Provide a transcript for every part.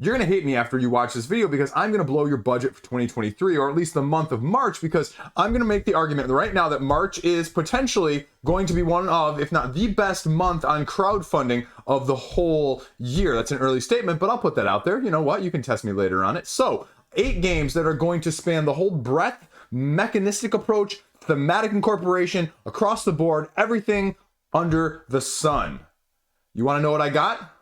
You're going to hate me after you watch this video because I'm going to blow your budget for 2023, or at least the month of March, because I'm going to make the argument right now that March is potentially going to be one of, if not the best month on crowdfunding of the whole year. That's an early statement, but I'll put that out there. You know what? You can test me later on it. So 8 games that are going to span the whole breadth, mechanistic approach, thematic incorporation, across the board, everything under the sun. You want to know what I got?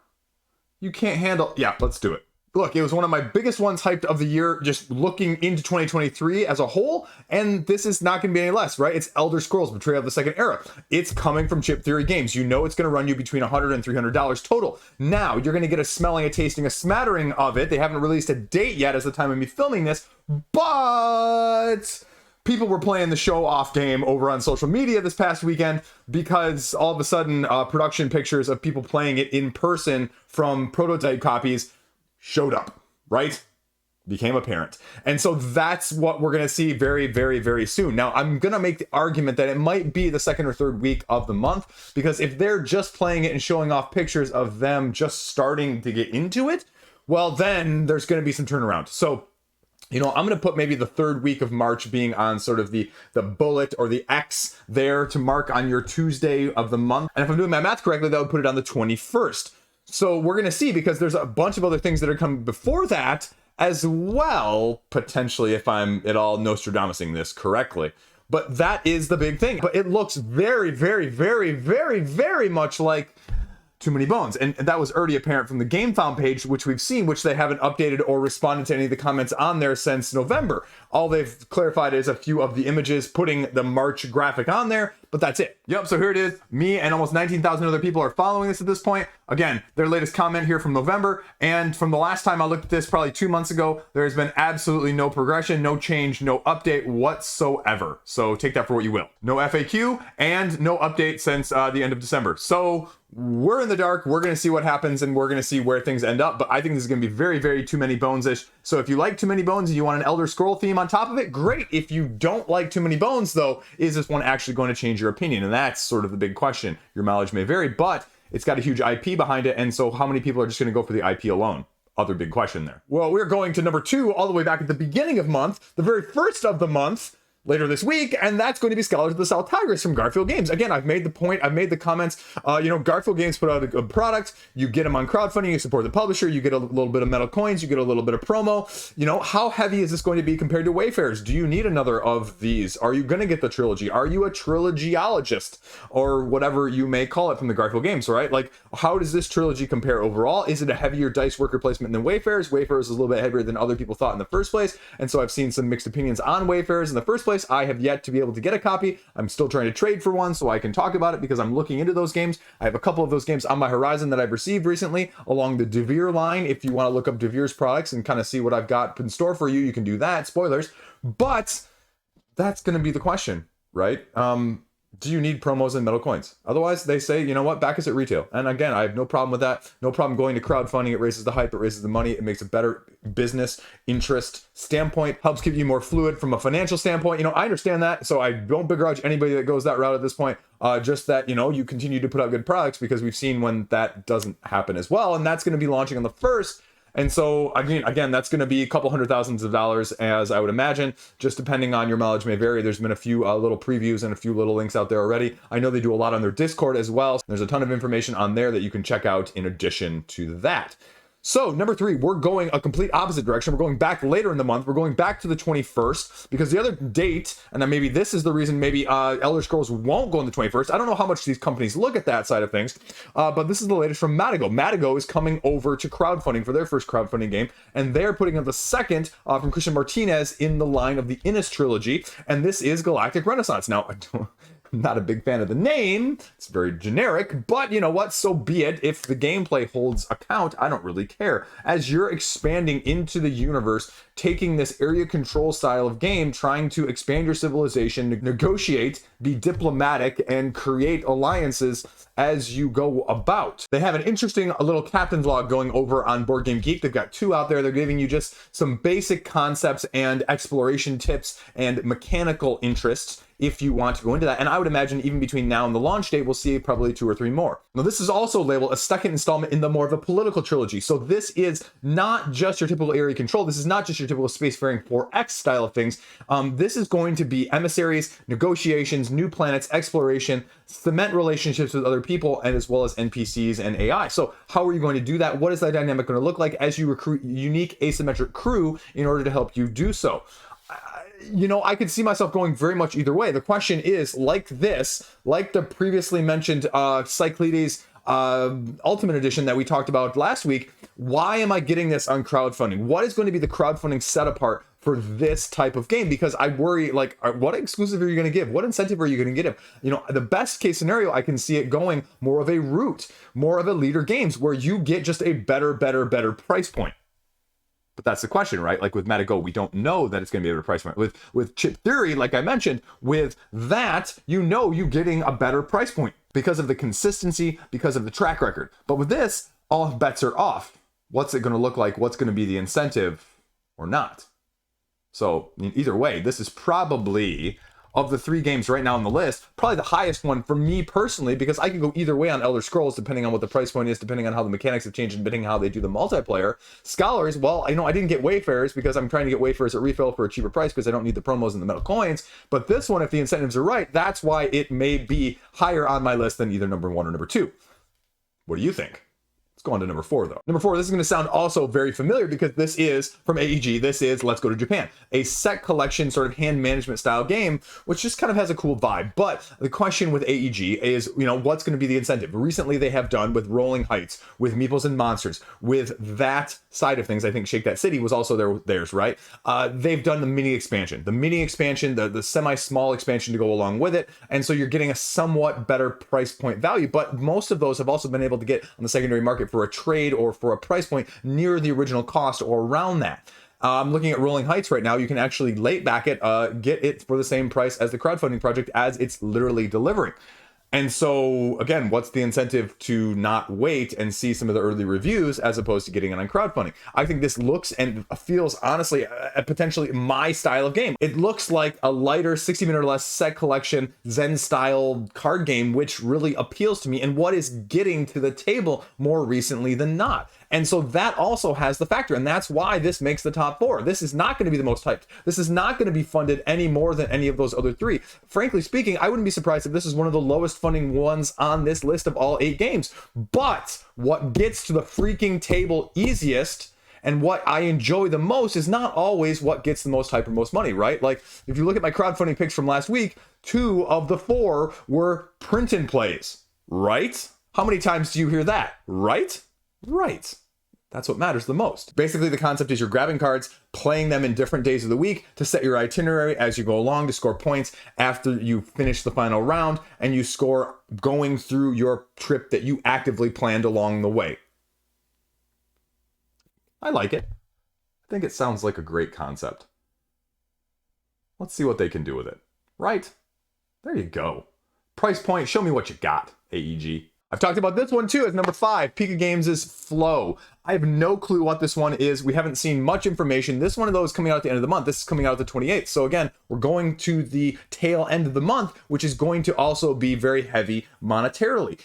You can't handle... Yeah, let's do it. Look, it was one of my biggest ones hyped of the year, just looking into 2023 as a whole, and this is not going to be any less, right? It's Elder Scrolls Betrayal of the Second Era. It's coming from Chip Theory Games. You know it's going to run you between $100 and $300 total. Now, you're going to get a smelling, a tasting, a smattering of it. They haven't released a date yet as the time of me filming this, but... people were playing the show off game over on social media this past weekend because all of a sudden production pictures of people playing it in person from prototype copies showed up, right? Became apparent. And so that's what we're going to see very, very, very soon. Now, I'm going to make the argument that it might be the second or third week of the month, because if they're just playing it and showing off pictures of them just starting to get into it, well, then there's going to be some turnaround. So, you know, I'm going to put maybe the third week of March being on sort of the bullet or the X there to mark on your Tuesday of the month. And if I'm doing my math correctly, that would put it on the 21st. So we're going to see, because there's a bunch of other things that are coming before that as well, potentially, if I'm at all Nostradamusing this correctly. But that is the big thing. But it looks very, very, very, very, very much like Too Many Bones. And that was already apparent from the GameFound page, which we've seen, which they haven't updated or responded to any of the comments on there since November. All they've clarified is a few of the images, putting the March graphic on there, but that's it. Yep, so here it is. Me and almost 19,000 other people are following this at this point. Again, their latest comment here from November, and from the last time I looked at this, probably 2 months ago, there has been absolutely no progression, no change, no update whatsoever. So take that for what you will. No FAQ and no update since the end of December. So we're in the dark. We're going to see what happens, and we're going to see where things end up. But I think this is going to be very, very Too Many Bones-ish. So if you like Too Many Bones and you want an Elder Scroll theme on top of it, great. If you don't like Too Many Bones, though, is this one actually going to change your opinion? And that's sort of the big question. Your mileage may vary, but it's got a huge IP behind it. And so how many people are just going to go for the IP alone? Other big question there. Well, we're going to number 2 all the way back at the beginning of month, the very first of the month, later this week, and that's going to be Scholars of the South Tigris from Garphill Games. Again, I've made the point, I've made the comments, Garphill Games put out a good product, you get them on crowdfunding, you support the publisher, you get a little bit of metal coins, you get a little bit of promo. You know, how heavy is this going to be compared to Wayfarers? Do you need another of these? Are you going to get the trilogy? Are you a trilogyologist? Or whatever you may call it from the Garphill Games, right? Like, how does this trilogy compare overall? Is it a heavier dice worker placement than Wayfarers? Wayfarers is a little bit heavier than other people thought in the first place, and so I've seen some mixed opinions on Wayfarers in the first place. I have yet to be able to get a copy. I'm still trying to trade for one so I can talk about it, because I'm looking into those games. I have a couple of those games on my horizon that I've received recently along the DeVere line. If you want to look up DeVere's products and kind of see what I've got in store for you, you can do that. Spoilers. But that's going to be the question, right? Do you need promos and metal coins? Otherwise, they say, you know what, back us at retail. And again, I have no problem with that. No problem going to crowdfunding. It raises the hype, it raises the money, it makes a better business interest standpoint, helps keep you more fluid from a financial standpoint. You know, I understand that, so I don't begrudge anybody that goes that route at this point. Just that, you know, you continue to put out good products, because we've seen when that doesn't happen as well, and that's going to be launching on the 1st. And so, again, that's going to be a couple $100,000s, as I would imagine, just depending on your mileage may vary. There's been a few little previews and a few little links out there already. I know they do a lot on their Discord as well. There's a ton of information on there that you can check out in addition to that. So number 3, we're going a complete opposite direction. We're going back later in the month. We're going back to the 21st, because the other date, and then maybe this is the reason maybe Elder Scrolls won't go on the 21st. I don't know how much these companies look at that side of things, but this is the latest from Madigo. Madigo is coming over to crowdfunding for their first crowdfunding game, and they're putting up the second from Christian Martinez in the line of the Innis trilogy, and this is Galactic Renaissance. Now, I'm not a big fan of the name. It's very generic, but you know what? So be it. If the gameplay holds account, I don't really care. As you're expanding into the universe, taking this area control style of game, trying to expand your civilization, negotiate, be diplomatic, and create alliances as you go about. They have an interesting little captain's log going over on Board Game Geek. They've got 2 out there. They're giving you just some basic concepts and exploration tips and mechanical interests if you want to go into that. And I would imagine even between now and the launch date, we'll see probably 2 or 3 more. Now, this is also labeled a second installment in the more of a political trilogy. So this is not just your typical area control. This is not just your typical spacefaring 4X style of things. This is going to be emissaries, negotiations, new planets, exploration, cement relationships with other people, and as well as NPCs and AI. So how are you going to do that? What is that dynamic going to look like as you recruit unique asymmetric crew in order to help you do so? You know, I could see myself going very much either way. The question is, like this, like the previously mentioned Cyclides Ultimate Edition that we talked about last week, why am I getting this on crowdfunding? What is going to be the crowdfunding set apart for this type of game? Because I worry, like, what exclusive are you going to give? What incentive are you going to give him? You know, the best case scenario, I can see it going more of a route, more of a leader games where you get just a better price point. But that's the question, right? Like with Metago, we don't know that it's going to be a better price point. With Chip Theory, like I mentioned, with that, you know you're getting a better price point because of the consistency, because of the track record. But with this, all bets are off. What's it going to look like? What's going to be the incentive or not? So either way, this is probably, of the 3 games right now on the list, probably the highest one for me personally, because I can go either way on Elder Scrolls, depending on what the price point is, depending on how the mechanics have changed, and depending on how they do the multiplayer. Scholars, well, I know I didn't get Wayfarers because I'm trying to get Wayfarers at refill for a cheaper price because I don't need the promos and the metal coins. But this one, if the incentives are right, that's why it may be higher on my list than either number 1 or number 2. What do you think? Let's go on to number 4, though. Number 4, this is going to sound also very familiar because this is from AEG. This is Let's Go to Japan, a set collection sort of hand management style game, which just kind of has a cool vibe. But the question with AEG is, you know, what's going to be the incentive? Recently, they have done with Rolling Heights, with Meeples and Monsters, with that side of things. I think Shake That City was also theirs, right? They've done the mini expansion, the semi-small expansion to go along with it. And so you're getting a somewhat better price point value. But most of those have also been able to get on the secondary market for a trade or for a price point near the original cost or around that. I'm looking at Rolling Heights right now. You can actually late back it, get it for the same price as the crowdfunding project as it's literally delivering. And so, again, what's the incentive to not wait and see some of the early reviews as opposed to getting it on crowdfunding? I think this looks and feels, honestly, potentially my style of game. It looks like a lighter 60-minute or less set collection Zen-style card game, which really appeals to me and what is getting to the table more recently than not. And so that also has the factor, and that's why this makes the top 4. This is not going to be the most hyped. This is not going to be funded any more than any of those other 3. Frankly speaking, I wouldn't be surprised if this is one of the lowest funding ones on this list of all 8 games. But what gets to the freaking table easiest and what I enjoy the most is not always what gets the most hype or most money, right? Like, if you look at my crowdfunding picks from last week, 2 of the 4 were print and plays, right? How many times do you hear that, right? Right. That's what matters the most. Basically, the concept is you're grabbing cards, playing them in different days of the week to set your itinerary as you go along to score points after you finish the final round, and you score going through your trip that you actively planned along the way. I like it. I think it sounds like a great concept. Let's see what they can do with it. Right? There you go. Price point, show me what you got, AEG. I've talked about this one too as number 5, PIKA Games' Floe. I have no clue what this one is. We haven't seen much information. This one of those coming out at the end of the month. This is coming out the 28th. So again, we're going to the tail end of the month, which is going to also be very heavy monetarily.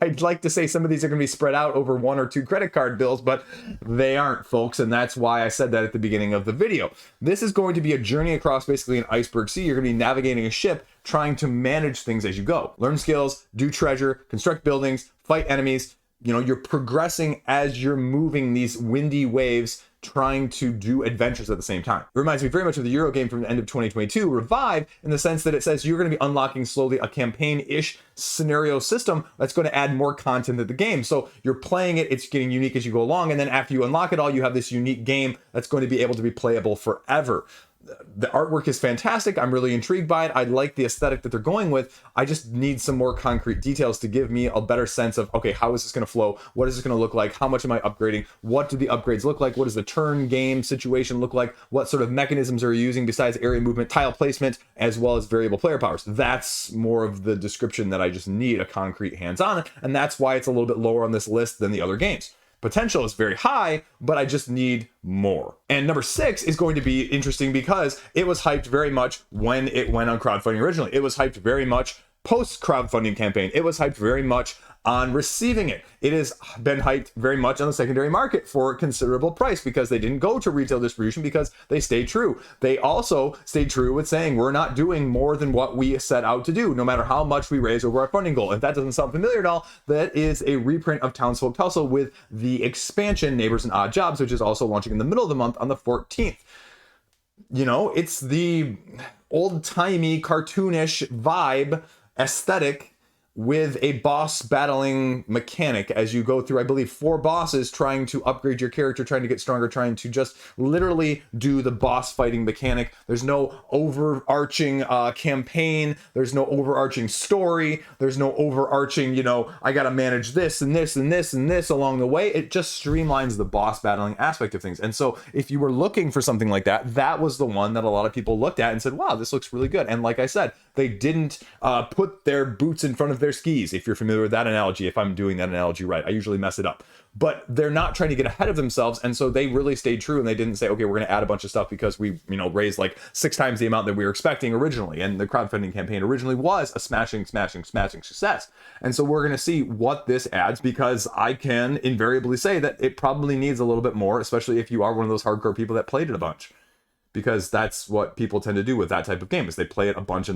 I'd like to say some of these are going to be spread out over 1 or 2 credit card bills, but they aren't, folks, and that's why I said that at the beginning of the video. This is going to be a journey across basically an iceberg sea. You're going to be navigating a ship, trying to manage things as you go. Learn skills, do treasure, construct buildings, fight enemies. You know, you're progressing as you're moving these windy waves, trying to do adventures at the same time. It reminds me very much of the Euro game from the end of 2022, Revive, in the sense that it says you're going to be unlocking slowly a campaign-ish scenario system that's going to add more content to the game. So you're playing it, it's getting unique as you go along, and then after you unlock it all, you have this unique game that's going to be able to be playable forever. The artwork is fantastic. I'm really intrigued by it. I like the aesthetic that they're going with. I just need some more concrete details to give me a better sense of, okay, how is this going to flow? What is this going to look like? How much am I upgrading? What do the upgrades look like? What does the turn game situation look like? What sort of mechanisms are you using besides area movement, tile placement, as well as variable player powers? That's more of the description that I just need a concrete hands-on, and that's why it's a little bit lower on this list than the other games. potential is very high, but I just need more. And number 6 is going to be interesting because it was hyped very much when it went on crowdfunding originally. It was hyped very much post crowdfunding campaign. It was hyped very much on receiving it. It has been hyped very much on the secondary market for a considerable price because they didn't go to retail distribution because they stayed true. They also stayed true with saying we're not doing more than what we set out to do, no matter how much we raise over our funding goal. If that doesn't sound familiar at all, that is a reprint of Townsfolk Tussle with the expansion Neighbors and Odd Jobs, which is also launching in the middle of the month on the 14th. You know, it's the old-timey, cartoonish vibe, aesthetic, with a boss battling mechanic as you go through, I believe, 4 bosses trying to upgrade your character, trying to get stronger, trying to just literally do the boss fighting mechanic. There's no overarching campaign. There's no overarching story. There's no overarching, you know, I got to manage this and this and this and this along the way. It just streamlines the boss battling aspect of things. And so if you were looking for something like that, that was the one that a lot of people looked at and said, wow, this looks really good. And like I said, they didn't put their boots in front of their skis, if you're familiar with that analogy. If I'm doing that analogy right, I usually mess it up, but they're not trying to get ahead of themselves. And so they really stayed true, and they didn't say, okay, we're going to add a bunch of stuff because we, you know, raised like 6 times the amount that we were expecting originally. And the crowdfunding campaign originally was a smashing success. And so we're going to see what this adds, because I can invariably say that it probably needs a little bit more, especially if you are one of those hardcore people that played it a bunch. Because that's what people tend to do with that type of game, is they play it a bunch,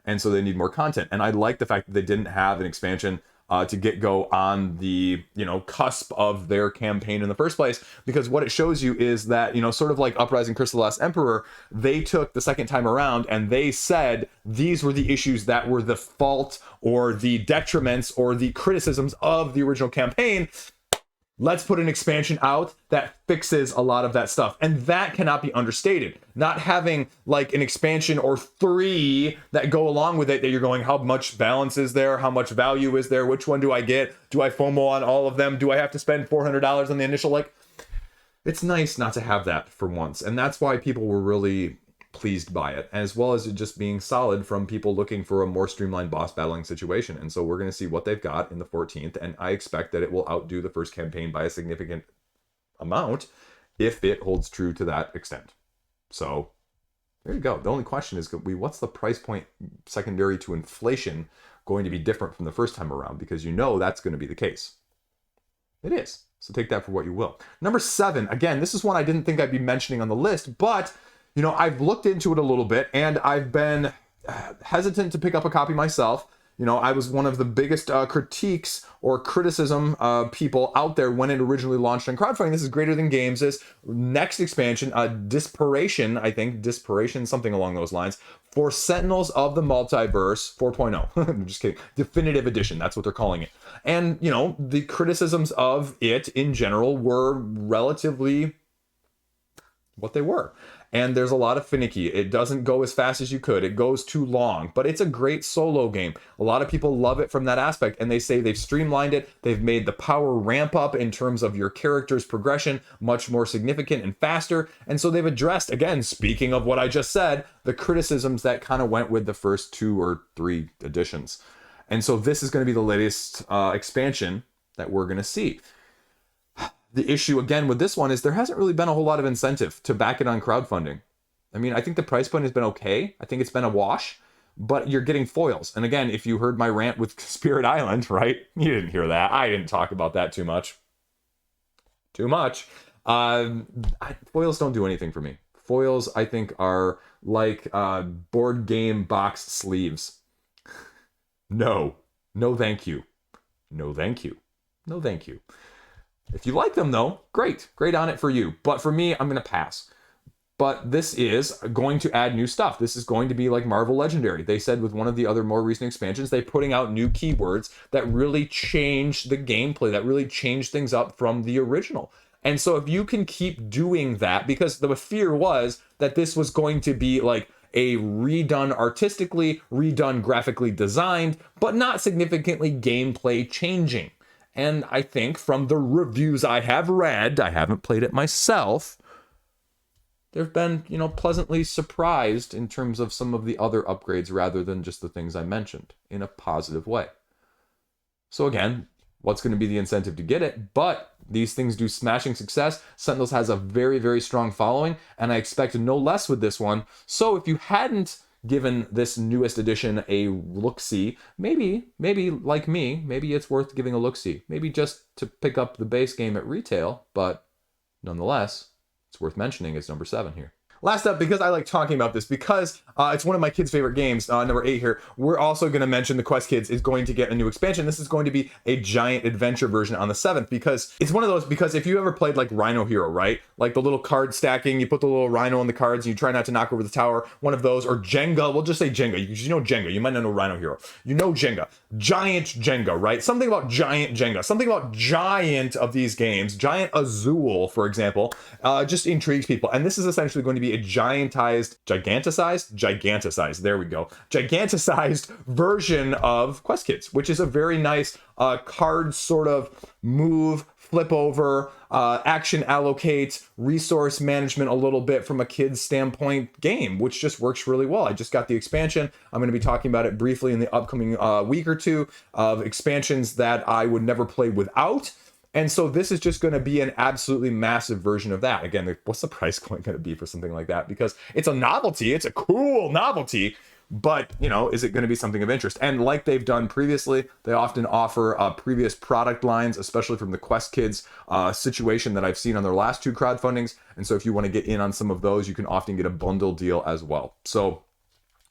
and so they need more content. And I like the fact that they didn't have an expansion to get go on the, you know, cusp of their campaign in the first place, because what it shows you is that, you know, sort of like Uprising: Curse of the Last Emperor, they took the second time around and they said these were the issues that were the fault or the detriments or the criticisms of the original campaign. Let's put an expansion out that fixes a lot of that stuff. And that cannot be understated. Not having like an expansion or 3 that go along with it that you're going, how much balance is there? How much value is there? Which one do I get? Do I FOMO on all of them? Do I have to spend $400 on the initial? Like, it's nice not to have that for once. And that's why people were really pleased by it, as well as it just being solid from people looking for a more streamlined boss battling situation. And so we're going to see what they've got in the 14th, and I expect that it will outdo the first campaign by a significant amount if it holds true to that extent. So there you go. The only question is, what's the price point secondary to inflation going to be different from the first time around? Because you know that's going to be the case. It is. So take that for what you will. Number 7, again, this is one I didn't think I'd be mentioning on the list, but you know, I've looked into it a little bit, and I've been hesitant to pick up a copy myself. You know, I was one of the biggest critiques or criticism people out there when it originally launched on crowdfunding. This is Greater Than Games' next expansion, Dispiration, something along those lines, for Sentinels of the Multiverse 4.0. I'm just kidding. Definitive Edition, that's what they're calling it. And, you know, the criticisms of it in general were relatively what they were. And there's a lot of finicky. It doesn't go as fast as you could. It goes too long, but it's a great solo game. A lot of people love it from that aspect, and they say they've streamlined it. They've made the power ramp up in terms of your character's progression much more significant and faster. And so they've addressed, again, speaking of what I just said, the criticisms that kind of went with the first 2 or 3 editions. And so this is going to be the latest expansion that we're going to see. The issue, again, with this one is there hasn't really been a whole lot of incentive to back it on crowdfunding. I mean, I think the price point has been okay. I think it's been a wash, but you're getting foils. And again, if you heard my rant with Spirit Island, right? You didn't hear that. I didn't talk about that too much. Foils don't do anything for me. Foils, I think, are like board game box sleeves. No. No, thank you. No, thank you. No, thank you. If you like them, though, great on it for you. But for me, I'm going to pass. But this is going to add new stuff. This is going to be like Marvel Legendary. They said with one of the other more recent expansions, they're putting out new keywords that really change the gameplay, that really change things up from the original. And so if you can keep doing that, because the fear was that this was going to be like a redone artistically, redone graphically designed, but not significantly gameplay changing. And I think from the reviews I have read, I haven't played it myself, they've been, you know, pleasantly surprised in terms of some of the other upgrades rather than just the things I mentioned in a positive way. So again, what's going to be the incentive to get it, but these things do smashing success. Sentinels has a very, very strong following, and I expect no less with this one. So if you hadn't given this newest edition a look-see, maybe like me, maybe it's worth giving a look-see. Maybe just to pick up the base game at retail, but nonetheless, it's worth mentioning it's number 7 here. Last up, because I like talking about this, because it's one of my kids' favorite games, number 8 here, we're also going to mention the Quest Kids is going to get a new expansion. This is going to be a giant adventure version on the 7th, because it's one of those, because if you ever played like Rhino Hero, right? Like the little card stacking, you put the little rhino on the cards, and you try not to knock over the tower, one of those, or Jenga, we'll just say Jenga, because you know Jenga, you might not know Rhino Hero. You know Jenga, giant Jenga, right? Something about giant Jenga, something about giant of these games, giant Azul, for example, just intrigues people. And this is essentially going to be a giganticized, there we go, giganticized version of Quest Kids, which is a very nice card sort of move, flip over, action allocate, resource management a little bit from a kid's standpoint game, which just works really well. I just got the expansion. I'm going to be talking about it briefly in the upcoming week or two of expansions that I would never play without. And so this is just going to be an absolutely massive version of that. Again, what's the price point going to be for something like that? Because it's a novelty. It's a cool novelty. But, you know, is it going to be something of interest? And like they've done previously, they often offer previous product lines, especially from the Quest Kids situation that I've seen on their last 2 crowdfundings. And so if you want to get in on some of those, you can often get a bundle deal as well. So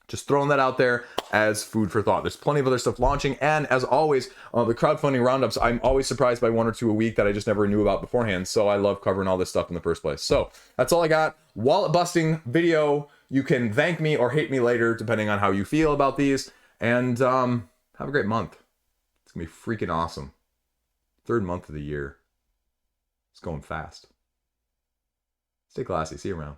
just throwing that out there as food for thought. There's plenty of other stuff launching. And as always, the crowdfunding roundups, I'm always surprised by 1 or 2 a week that I just never knew about beforehand. So I love covering all this stuff in the first place. So that's all I got. Wallet busting video. You can thank me or hate me later, depending on how you feel about these. And have a great month. It's going to be freaking awesome. 3rd month of the year. It's going fast. Stay classy. See you around.